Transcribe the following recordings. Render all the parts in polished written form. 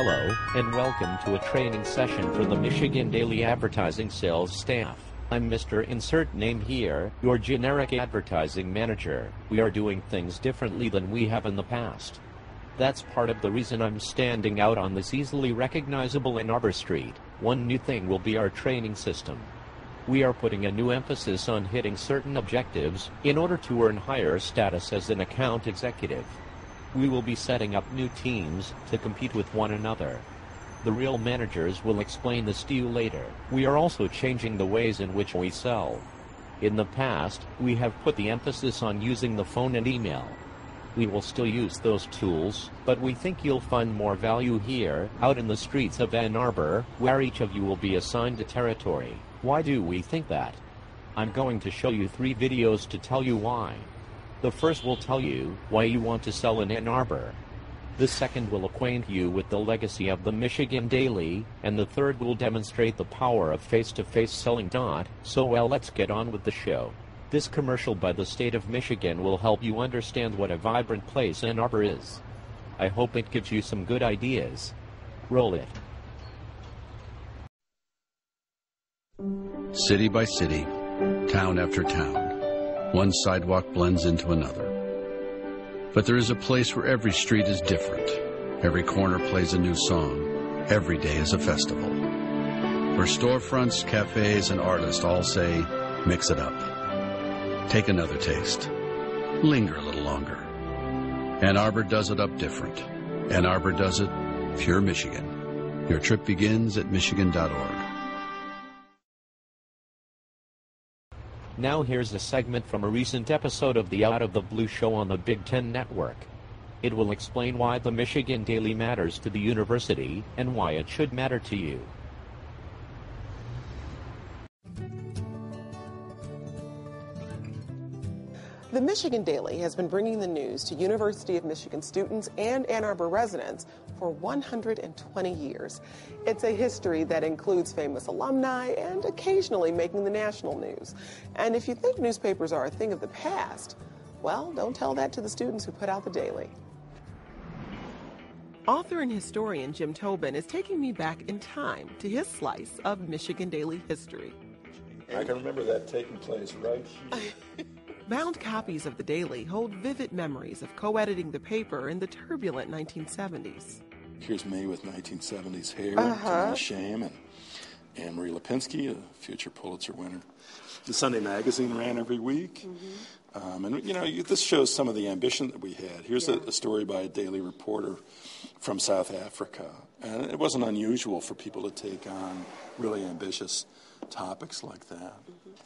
Hello, and welcome to a training session for the Michigan Daily Advertising sales staff. I'm Mr. Insert Name here, your generic advertising manager. We are doing things differently than we have in the past. That's part of the reason I'm standing out on this easily recognizable Ann Arbor Street. One new thing will be our training system. We are putting a new emphasis on hitting certain objectives in order to earn higher status as an account executive. We will be setting up new teams to compete with one another. The real managers will explain this to you later. We are also changing the ways in which we sell. In the past, we have put the emphasis on using the phone and email. We will still use those tools, but we think you'll find more value here, out in the streets of Ann Arbor, where each of you will be assigned a territory. Why do we think that? I'm going to show you 3 videos to tell you why. The first will tell you why you want to sell in Ann Arbor. The second will acquaint you with the legacy of the Michigan Daily, and the third will demonstrate the power of face-to-face selling. So let's get on with the show. This commercial by the state of Michigan will help you understand what a vibrant place Ann Arbor is. I hope it gives you some good ideas. Roll it. City by city, town after town, one sidewalk blends into another. But there is a place where every street is different. Every corner plays a new song. Every day is a festival. Where storefronts, cafes, and artists all say, mix it up. Take another taste. Linger a little longer. Ann Arbor does it up different. Ann Arbor does it pure Michigan. Your trip begins at michigan.org. Now here's a segment from a recent episode of the Out of the Blue show on the Big Ten Network. It will explain why the Michigan Daily matters to the university and why it should matter to you. The Michigan Daily has been bringing the news to University of Michigan students and Ann Arbor residents for 120 years. It's a history that includes famous alumni and occasionally making the national news. And if you think newspapers are a thing of the past, well, don't tell that to the students who put out the Daily. Author and historian Jim Tobin is taking me back in time to his slice of Michigan Daily history. I can remember that taking place right here. Bound copies of the Daily hold vivid memories of co-editing the paper in the turbulent 1970s. Here's me with 1970s hair, to my shame, and Anne Marie Lipinski, a future Pulitzer winner. The Sunday magazine ran every week. And, you know, this shows some of the ambition that we had. Here's a story by a Daily reporter from South Africa. And it wasn't unusual for people to take on really ambitious topics like that.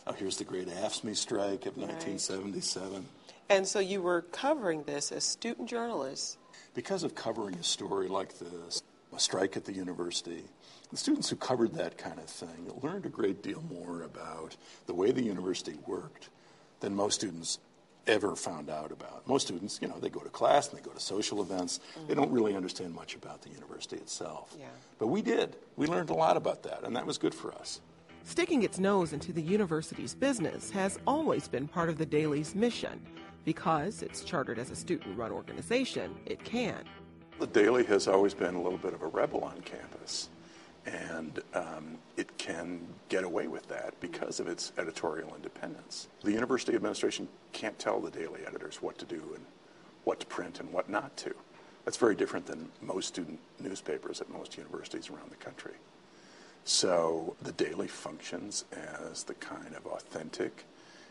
Oh, here's the great AFSCME strike of 1977. And so you were covering this as student journalists. Because of covering a story like this, a strike at the university, the students who covered that kind of thing learned a great deal more about the way the university worked than most students ever found out about. Most students, you know, they go to class and they go to social events. They don't really understand much about the university itself. But we did. We learned a lot about that, and that was good for us. Sticking its nose into the university's business has always been part of the Daily's mission. Because it's chartered as a student-run organization, it can. The Daily has always been a little bit of a rebel on campus, and it can get away with that because of its editorial independence. The university administration can't tell the Daily editors what to do and what to print and what not to. That's very different than most student newspapers at most universities around the country. So the Daily functions as the kind of authentic,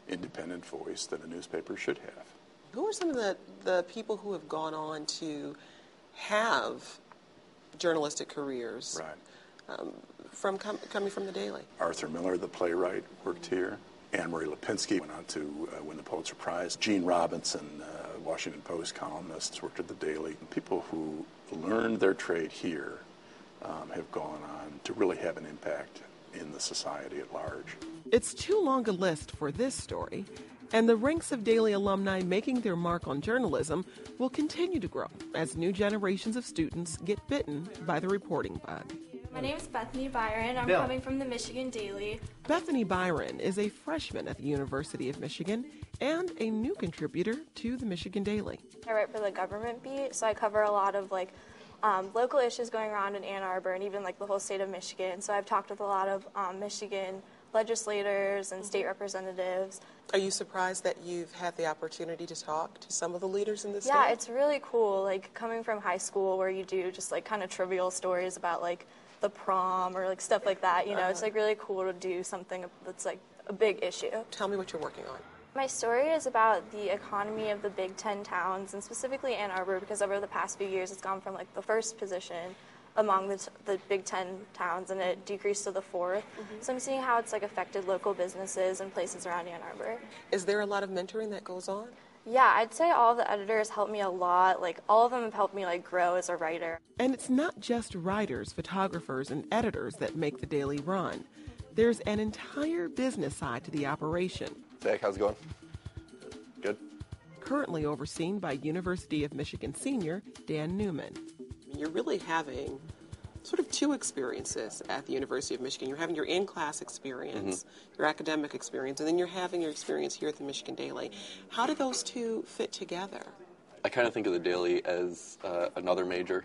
independent voice that a newspaper should have. Who are some of the people who have gone on to have journalistic careers coming from the Daily? Arthur Miller, the playwright, worked here. Anne Marie Lipinski went on to win the Pulitzer Prize. Gene Robinson, Washington Post columnist, worked at the Daily. People who learned their trade here have gone on to really have an impact in the society at large. It's too long a list for this story, and the ranks of Daily alumni making their mark on journalism will continue to grow as new generations of students get bitten by the reporting bug. My name is Bethany Byron. I'm coming from the Michigan Daily. Bethany Byron is a freshman at the University of Michigan and a new contributor to the Michigan Daily. I write for the government beat, so I cover a lot of local issues going around in Ann Arbor and even like the whole state of Michigan. So I've talked with a lot of Michigan legislators and state representatives. Are you surprised that you've had the opportunity to talk to some of the leaders in the state? Yeah, it's really cool, like coming from high school where you do just like kind of trivial stories about like the prom or like stuff like that, you know, it's like really cool to do something that's like a big issue. Tell me what you're working on. My story is about the economy of the Big Ten towns, and specifically Ann Arbor, because over the past few years it's gone from like the first position among the Big Ten towns, and it decreased to the fourth. So I'm seeing how it's like affected local businesses and places around Ann Arbor. Is there a lot of mentoring that goes on? Yeah, I'd say all of the editors helped me a lot. Like all of them have helped me like grow as a writer. And it's not just writers, photographers, and editors that make the Daily run. There's an entire business side to the operation. Zach, how's it going? Good. Currently overseen by University of Michigan senior Dan Newman. You're really having sort of two experiences at the University of Michigan. You're having your in-class experience, your academic experience, and then you're having your experience here at the Michigan Daily. How do those two fit together? I kind of think of the Daily as another major.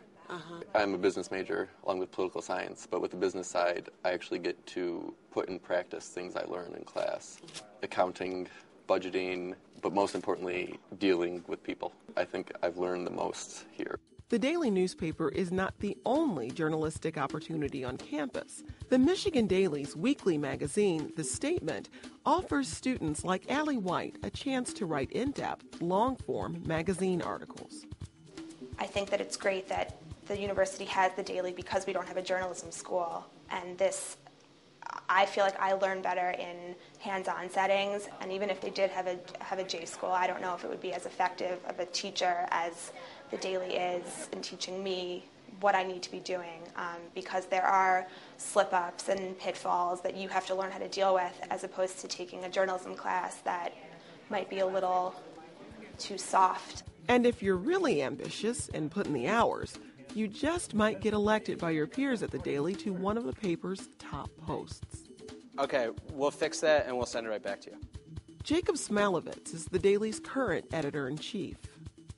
I'm a business major along with political science, but with the business side, I actually get to put in practice things I learned in class. Accounting, budgeting, but most importantly, dealing with people. I think I've learned the most here. The Daily newspaper is not the only journalistic opportunity on campus. The Michigan Daily's weekly magazine, The Statement, offers students like Allie White a chance to write in-depth, long-form magazine articles. I think that it's great that the university has the Daily because we don't have a journalism school, and this, I feel like I learn better in hands-on settings, and even if they did have a J school, I don't know if it would be as effective of a teacher as the Daily is in teaching me what I need to be doing, because there are slip-ups and pitfalls that you have to learn how to deal with, as opposed to taking a journalism class that might be a little too soft. And if you're really ambitious and put in the hours, you just might get elected by your peers at the Daily to one of the paper's top posts. Okay, we'll fix that and we'll send it right back to you. Jacob Smalovitz is the Daily's current editor-in-chief.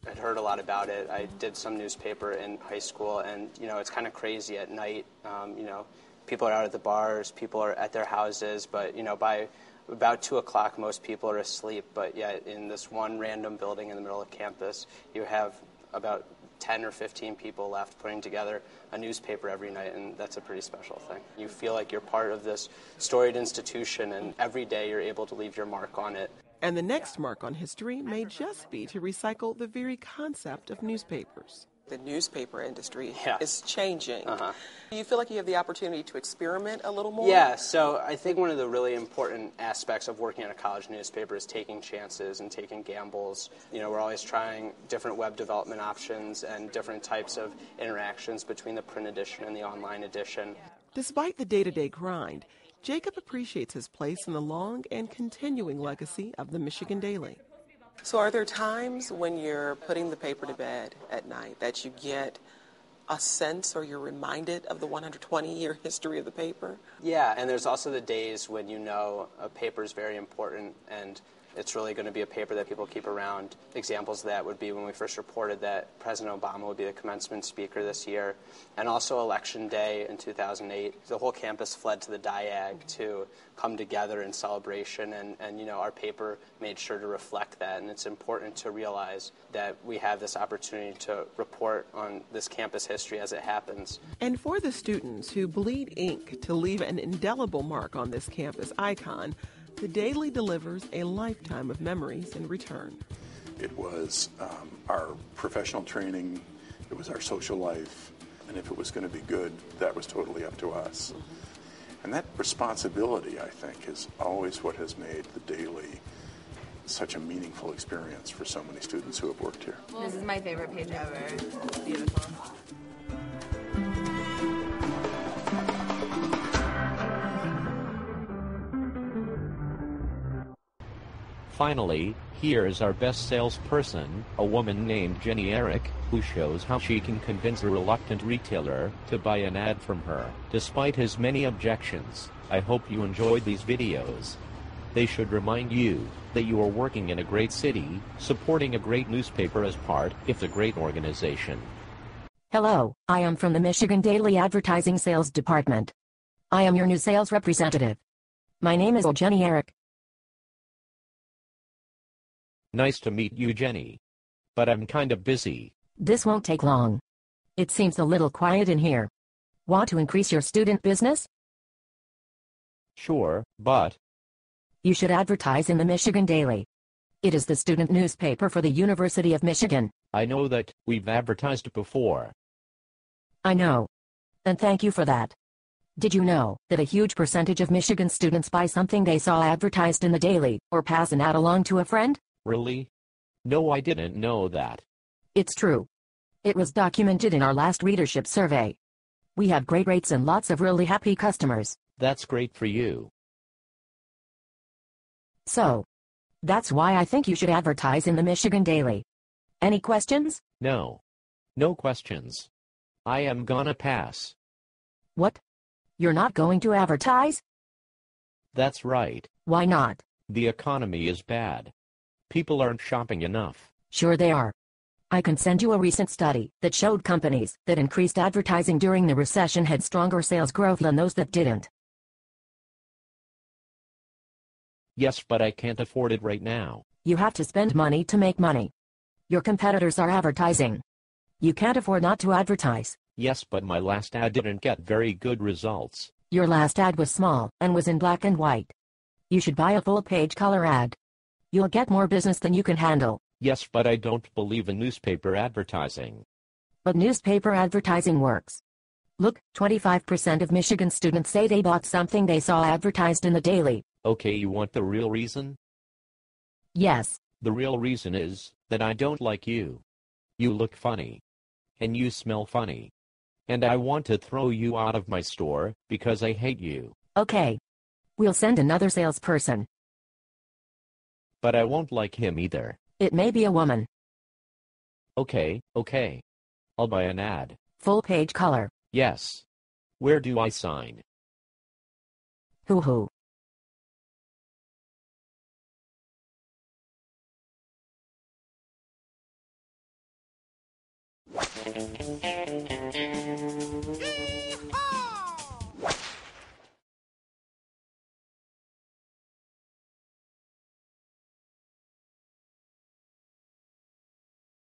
I'd heard a lot about it. I did some newspaper in high school, and, you know, it's kind of crazy at night. You know, people are out at the bars, people are at their houses, but, you know, by about 2 o'clock, most people are asleep. But yet in this one random building in the middle of campus, you have about 10 or 15 people left putting together a newspaper every night, and that's a pretty special thing. You feel like you're part of this storied institution, and every day you're able to leave your mark on it. And the next mark on history may just be to recycle the very concept of newspapers. The newspaper industry is changing. Do you feel like you have the opportunity to experiment a little more? Yeah, so I think one of the really important aspects of working at a college newspaper is taking chances and taking gambles. You know, we're always trying different web development options and different types of interactions between the print edition and the online edition. Despite the day-to-day grind, Jacob appreciates his place in the long and continuing legacy of the Michigan Daily. So are there times when you're putting the paper to bed at night that you get a sense or you're reminded of the 120-year history of the paper? Yeah, and there's also the days when you know a paper is very important and it's really going to be a paper that people keep around. Examples of that would be when we first reported that President Obama would be the commencement speaker this year, and also Election Day in 2008. The whole campus fled to the Diag to come together in celebration, and you know, our paper made sure to reflect that, and it's important to realize that we have this opportunity to report on this campus history as it happens. And for the students who bleed ink to leave an indelible mark on this campus icon, the Daily delivers a lifetime of memories in return. It was our professional training, it was our social life, and if it was going to be good, that was totally up to us. And that responsibility, I think, is always what has made the Daily such a meaningful experience for so many students who have worked here. This is my favorite page ever. It's beautiful. Finally, here is our best salesperson, a woman named Jenny Eric, who shows how she can convince a reluctant retailer to buy an ad from her. Despite his many objections, I hope you enjoyed these videos. They should remind you that you are working in a great city, supporting a great newspaper as part of a great organization. Hello, I am from the Michigan Daily Advertising Sales Department. I am your new sales representative. My name is Jenny Eric. Nice to meet you, Jenny. But I'm kind of busy. This won't take long. It seems a little quiet in here. Want to increase your student business? Sure, but You should advertise in the Michigan Daily. It is the student newspaper for the University of Michigan. I know that we've advertised before. I know. And thank you for that. Did you know that a huge percentage of Michigan students buy something they saw advertised in the Daily, or pass an ad along to a friend? Really? No, I didn't know that. It's true. It was documented in our last readership survey. We have great rates and lots of really happy customers. That's great for you. So, that's why I think you should advertise in the Michigan Daily. Any questions? No. No questions. I am gonna pass. What? You're not going to advertise? That's right. Why not? The economy is bad. People aren't shopping enough. Sure they are. I can send you a recent study that showed companies that increased advertising during the recession had stronger sales growth than those that didn't. Yes, but I can't afford it right now. You have to spend money to make money. Your competitors are advertising. You can't afford not to advertise. Yes, but my last ad didn't get very good results. Your last ad was small and was in black and white. You should buy a full-page color ad. You'll get more business than you can handle. Yes, but I don't believe in newspaper advertising. But newspaper advertising works. Look, 25% of Michigan students say they bought something they saw advertised in the Daily. Okay, you want the real reason? Yes. The real reason is that I don't like you. You look funny. And you smell funny. And I want to throw you out of my store because I hate you. Okay. We'll send another salesperson. But I won't like him either. It may be a woman. Okay. I'll buy an ad. Full-page color. Yes. Where do I sign? Hoo-hoo.